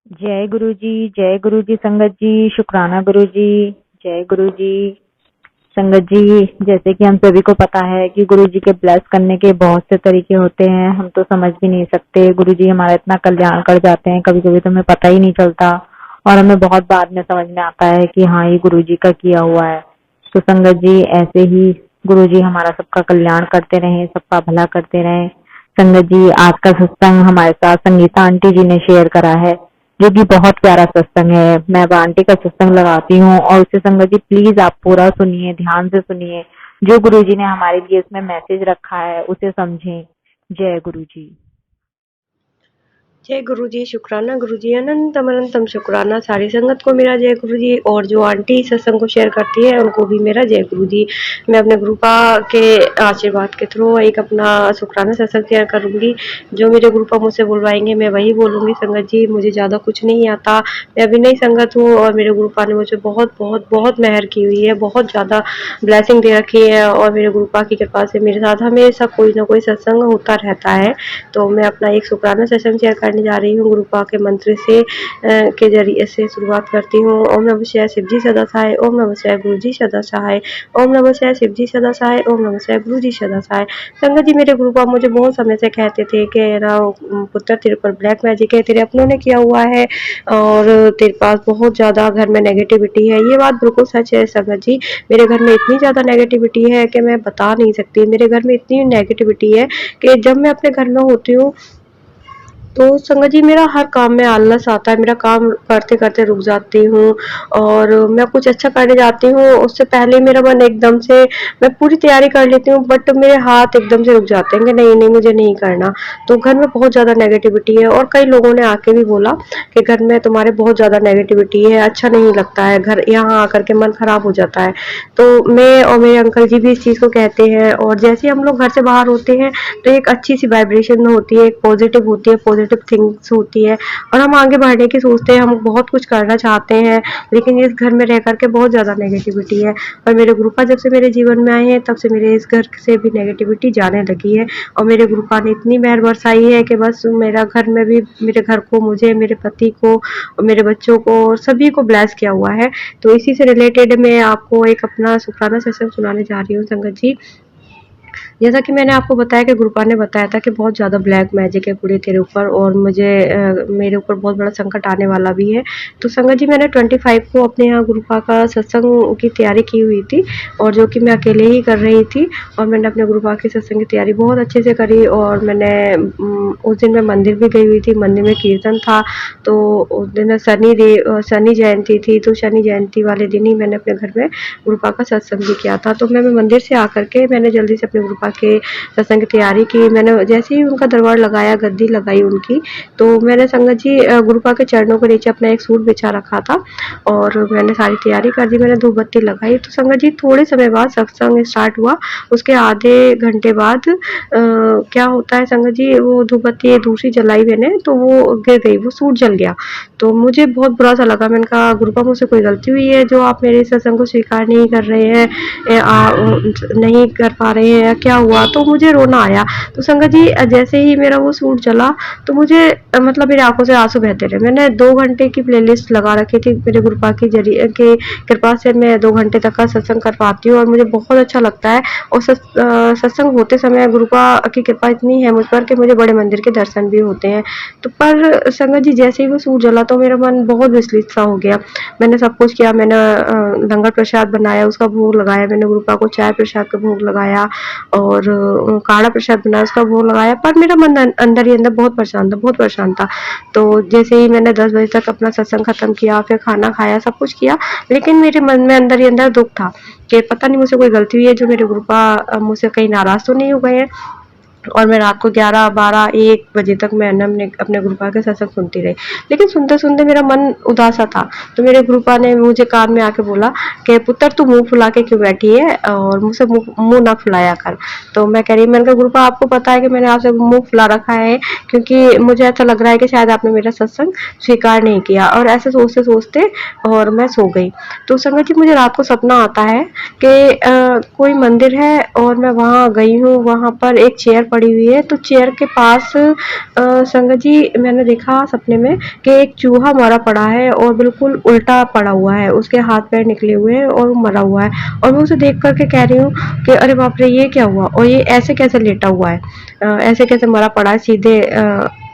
जय गुरु जी संगत जी, शुक्राना गुरु जी, जय गुरु जी। संगत जी, जैसे कि हम सभी को पता है कि गुरु जी के ब्लेस करने के बहुत से तरीके होते हैं, हम तो समझ भी नहीं सकते। गुरु जी हमारा इतना कल्याण कर जाते हैं, कभी कभी तो हमें पता ही नहीं चलता और हमें बहुत बाद में समझ में आता है कि हाँ, ये गुरु जी का किया हुआ है। तो संगत जी, ऐसे ही गुरु जी हमारा सबका कल्याण करते रहें, सबका भला करते रहें। संगत जी, आज का सत्संग हमारे साथ संगीता आंटी जी ने शेयर करा है, जो कि बहुत प्यारा सत्संग है। मैं अब आंटी का सत्संग लगाती हूँ और उसे संगत जी प्लीज आप पूरा सुनिए, ध्यान से सुनिए। जो गुरु जी ने हमारे लिए इसमें मैसेज रखा है उसे समझें। जय गुरु जी। जय गुरु जी, शुक्राना गुरु जी, अनंतम अनंतम शुक्राना सारी संगत को मेरा जय गुरु जी। और जो आंटी सत्संग को शेयर करती है उनको भी मेरा जय गुरु जी। मैं अपने गुरुपा के आशीर्वाद के थ्रू एक अपना शुक्राना सत्संग शेयर करूंगी। जो मेरे गुरुपा मुझसे बुलवाएंगे मैं वही बोलूंगी संगत जी। मुझे ज़्यादा कुछ नहीं आता, मैं अभी नई संगत हूँ और मेरे गुरुपा ने मुझे बहुत बहुत बहुत मेहर की हुई है, बहुत ज़्यादा ब्लेसिंग दे रखी है। और मेरे गुरुपा की कृपा से मेरे साथ हमेशा कोई ना कोई सत्संग होता रहता है। तो मैं अपना एक शुक्राना सेशन शेयर करने जा रही हूँ। गुरुपा के मंत्र से के जरिए से शुरुआत करती हूँ। ओम नमः शिवाय शिव जी सदा सहाय, ओम नमः शिवाय गुरु जी सदा सहाय, ओम नमः शिवाय शिव जी सदा सहाय, ओम नमः शिवाय गुरु जी सदा सहाय। संगत जी, मेरे गुरुपा मुझे बहुत समय से कहते थे कि ना पुत्र तेरे पर ब्लैक मैजिक है, तेरे अपनों ने किया हुआ है और तेरे पास बहुत ज़्यादा घर में नेगेटिविटी है। ये बात बिल्कुल सच है संगत जी। मेरे घर में इतनी ज़्यादा नेगेटिविटी है कि मैं बता नहीं सकती। मेरे घर में इतनी नेगेटिविटी है कि जब मैं अपने घर में होती हूँ तो संगत जी मेरा हर काम में आलस आता है। मेरा काम करते करते रुक जाती हूँ और मैं कुछ अच्छा करने जाती हूँ, उससे पहले मेरा मन एकदम से, मैं पूरी तैयारी कर लेती हूँ बट मेरे हाथ एकदम से रुक जाते हैं कि नहीं नहीं मुझे नहीं करना। तो घर में बहुत ज़्यादा नेगेटिविटी है और कई लोगों ने आके भी बोला कि घर में तुम्हारे बहुत ज़्यादा नेगेटिविटी है, अच्छा नहीं लगता है, घर यहाँ आकर के मन खराब हो जाता है। तो मैं और मेरे अंकल जी भी इस चीज़ को कहते हैं और जैसे हम लोग घर से बाहर होते हैं तो एक अच्छी सी वाइब्रेशन होती है, एक पॉजिटिव होती है, पॉजिटिव थिंग्स होती है और हम आगे बढ़ने की सोचते हैं, हम बहुत कुछ करना चाहते हैं। लेकिन इस घर में रह करके बहुत ज़्यादा नेगेटिविटी है और मेरे गुरुपा जब से मेरे जीवन में आए हैं तब से मेरे इस घर से भी नेगेटिविटी जाने लगी है। और मेरे गुरुपा ने इतनी मेहर बरसाई है कि बस मेरा घर में भी, मेरे घर को, मुझे, मेरे पति को, मेरे बच्चों को, सभी को ब्लेस किया हुआ है। तो इसी से रिलेटेड मैं आपको एक अपना शुक्राना सेशन सुनाने जा रही हूँ संगत जी। जैसा कि मैंने आपको बताया कि गुरुपा ने बताया था कि बहुत ज़्यादा ब्लैक मैजिक है पूरे तेरे ऊपर और मुझे मेरे ऊपर बहुत बड़ा संकट आने वाला भी है। तो संगत जी, मैंने 25 को अपने यहाँ गुरुपा का सत्संग की तैयारी की हुई थी और जो कि मैं अकेले ही कर रही थी और मैंने अपने गुरुपा के सत्संग की तैयारी बहुत अच्छे से करी। और मैंने उस दिन मैं मंदिर भी गई हुई थी, मंदिर में कीर्तन था। तो उस दिन शनि जयंती थी, तो शनि जयंती वाले दिन ही मैंने अपने घर में गुरुपा का सत्संग भी किया था। तो मैं मंदिर से आकर के मैंने जल्दी से अपने गुरुपा के सत्संग की तैयारी की। मैंने जैसे ही उनका दरबार लगाया, गद्दी लगाई उनकी, तो मैंने संगत जी गुरुपा के चरणों के नीचे अपना एक सूट बिछा रखा था और मैंने सारी तैयारी कर दी। मैंने धूप बत्ती लगाई। तो संगत जी थोड़े समय बाद सत्संग स्टार्ट हुआ, उसके आधे घंटे बाद क्या होता है संगत जी, वो धूप बत्ती दूसरी जलाई मैंने तो वो गिर गई, वो सूट जल गया। तो मुझे बहुत बुरा सा लगा। मैंने कहा गुरुपा मुझसे कोई गलती हुई है जो आप मेरे सत्संग को स्वीकार नहीं कर रहे हैं, नहीं कर पा रहे हैं, क्या हुआ? तो मुझे रोना आया। तो संगत जी जैसे ही मेरा वो सूट जला तो मुझे मतलब मेरी आंखों से आंसू बहते रहे। मैंने 2 घंटे की प्लेलिस्ट लगा रखी थी, मेरे गुरुपा के जरिए के कृपा से मैं 2 घंटे तक का सत्संग कर पाती हूँ और मुझे बहुत अच्छा लगता है। और सत्संग होते समय गुरुपा की कृपा इतनी है मुझ पर कि मुझे बड़े मंदिर के दर्शन भी होते हैं। तो पर संगत जी जैसे ही वो सूट जला तो मेरा मन बहुत विचलित सा हो गया। मैंने सब कुछ किया, मैंने लंगर प्रसाद बनाया, उसका भोग लगाया, मैंने गुरुपा को चाय प्रसाद का भोग लगाया और काढ़ा प्रसाद बनाया, उसका भोग लगाया, पर मेरा मन अंदर ही अंदर बहुत परेशान था, बहुत परेशान था। तो जैसे ही मैंने 10 बजे तक अपना सत्संग खत्म किया, फिर खाना खाया, सब कुछ किया, लेकिन मेरे मन में अंदर ही अंदर दुख था कि पता नहीं मुझसे कोई गलती हुई है, जो मेरे गुरुपा मुझसे कहीं नाराज तो नहीं हो गए हैं। और मैं रात को 11, 12, 1 बजे तक मैं अपने गुरुपा के सत्संग सुनती रही। लेकिन सुनते-सुनते मेरा मन उदासा था। तो मेरे गुरुपा ने मुझे कान में आके बोला कि पुत्र तू मुँह फुला के क्यों बैठी है और मुझसे मुँह ना फुलाया कर। तो मैं कह रही, मैंने कहा गुरुपा आपको पता है कि मैंने आपसे मुँह फुला रखा है क्योंकि मुझे ऐसा लग रहा है कि शायद आपने मेरा सत्संग स्वीकार नहीं किया। और ऐसे सोचते-सोचते और मैं सो गई। तो संगत जी मुझे रात को सपना आता है कि कोई मंदिर है और मैं वहाँ गई हूँ, वहाँ पर एक चेयर पड़ी हुई है, तो चेयर के पास संगत जी मैंने देखा सपने में कि एक चूहा मरा पड़ा है और बिल्कुल उल्टा पड़ा हुआ है, उसके हाथ पैर निकले हुए हैं और वो मरा हुआ है। और मैं उसे देख करके कह रही हूँ कि अरे बाप रे, ये क्या हुआ और ये ऐसे कैसे लेटा हुआ है, ऐसे कैसे मरा पड़ा है सीधे,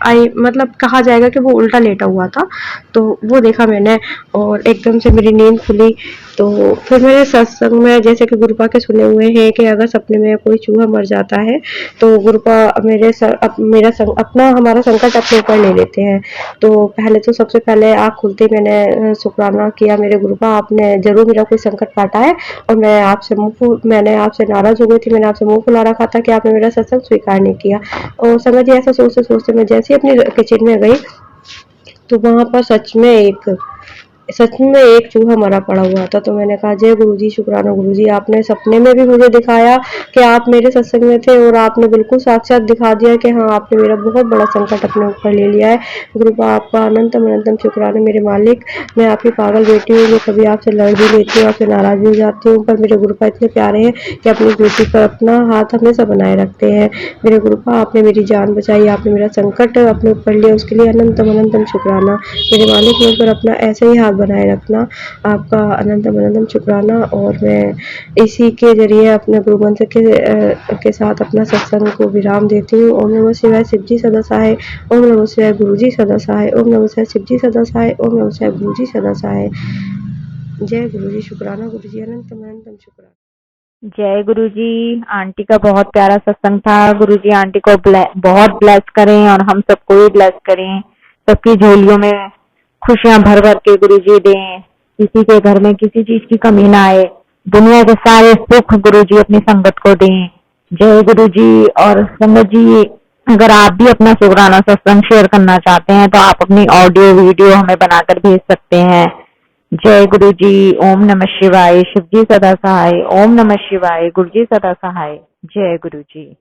आई मतलब कहा जाएगा कि वो उल्टा लेटा हुआ था। तो वो देखा मैंने और एकदम से मेरी नींद खुली। तो फिर मैंने सत्संग में जैसे कि गुरुपा के सुने हुए हैं कि अगर सपने में कोई चूहा मर जाता है तो गुरुपा अपना हमारा संकट अपने ऊपर ले लेते हैं। तो पहले तो सबसे पहले आँख खुलते ही मैंने शुक्राना किया, मेरे गुरुपा आपने ज़रूर मेरा कोई संकट काटा है और मैंने आपसे नाराज़ हो गई थी, मैंने आपसे मुँह फुला रखा था कि आपने मेरा सत्संग स्वीकार नहीं किया। और संगत जी ऐसा सोचते सोचते मैं जैसे ही अपनी किचन में गई तो वहाँ पर सच में एक चूहा मरा पड़ा हुआ था। तो मैंने कहा जय गुरुजी, शुक्राना गुरुजी, आपने सपने में भी मुझे दिखाया कि आप मेरे सत्संग में थे और आपने बिल्कुल साक्षात दिखा दिया कि हाँ, आपने मेरा बहुत बड़ा संकट अपने ऊपर ले लिया है। गुरुपा आपका अनंतम अनंतम शुक्राना मेरे मालिक। मैं आपकी पागल बेटी हूँ जो कभी आपसे लड़ भी लेती हूँ, आपसे नाराज़ भी हो जाती हूँ, पर मेरे गुरुपा इतने प्यारे हैं कि अपनी बेटी पर अपना हाथ हमेशा बनाए रखते हैं। मेरे गुरुपा आपने मेरी जान बचाई, आपने मेरा संकट अपने ऊपर लिया, उसके लिए अनंतम अनंतम शुक्राना। मेरे मालिक मुझ पर अपना ऐसे ही हाथ बनाए रखना, आपका अनंतम अनंतम शुक्राना। और मैं इसी के जरिए अपने गुरु मंत्र के साथ अपना सत्संग को विराम देती हूँ। ओम नमः शिवाय, शिवजी सदा सहाय। ओम नमः शिवाय, गुरुजी सदा सहाय। ओम नमः शिवाय, शिवजी सदा सहाय। ओम नमः शिवाय, गुरुजी सदा सहाय। जय गुरुजी, शुक्राना गुरुजी, अनंतम अनंतम शुक्राना। जय गुरुजी। आंटी का बहुत प्यारा सत्संग था। गुरुजी आंटी को बहुत ब्लेस करें और हम सबको भी ब्लेस करें। सबकी झोलियों में खुशियां भर भर के गुरुजी दें, किसी के घर में किसी चीज की कमी ना आए, दुनिया के सारे सुख गुरुजी अपनी संगत को दें। जय गुरुजी। और संगत जी, अगर आप भी अपना शुक्राना सत्संग शेयर करना चाहते हैं तो आप अपनी ऑडियो वीडियो हमें बनाकर भेज सकते हैं। जय गुरुजी। ओम नमः शिवाय, शिवजी सदा सहाय। ओम नमः शिवाय, गुरुजी सदा सहाय। जय गुरुजी।